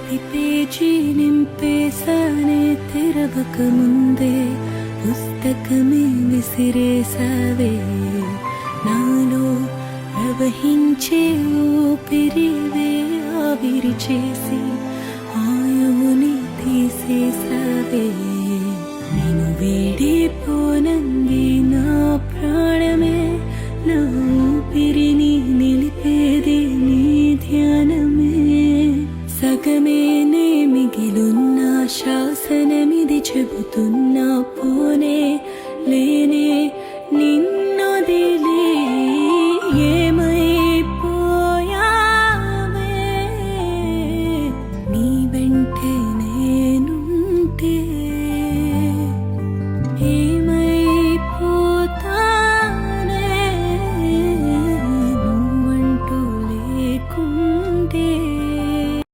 ప్రతి పేజీ నింపేసానే తెరవక ముందే పుస్తకమే విసిరేసావే నాలో ప్రవహించే ఊపిరివే ఆవిరి చేసి ఆయువుని తీసేసావే నేను వీడిపోనంది నా ప్రాణమే నా ఊపిరిని నిలిపేది నీ ధ్యానమే సగమేనే మిగిలున్న శాసనమిది చెబుతున్నా పోనే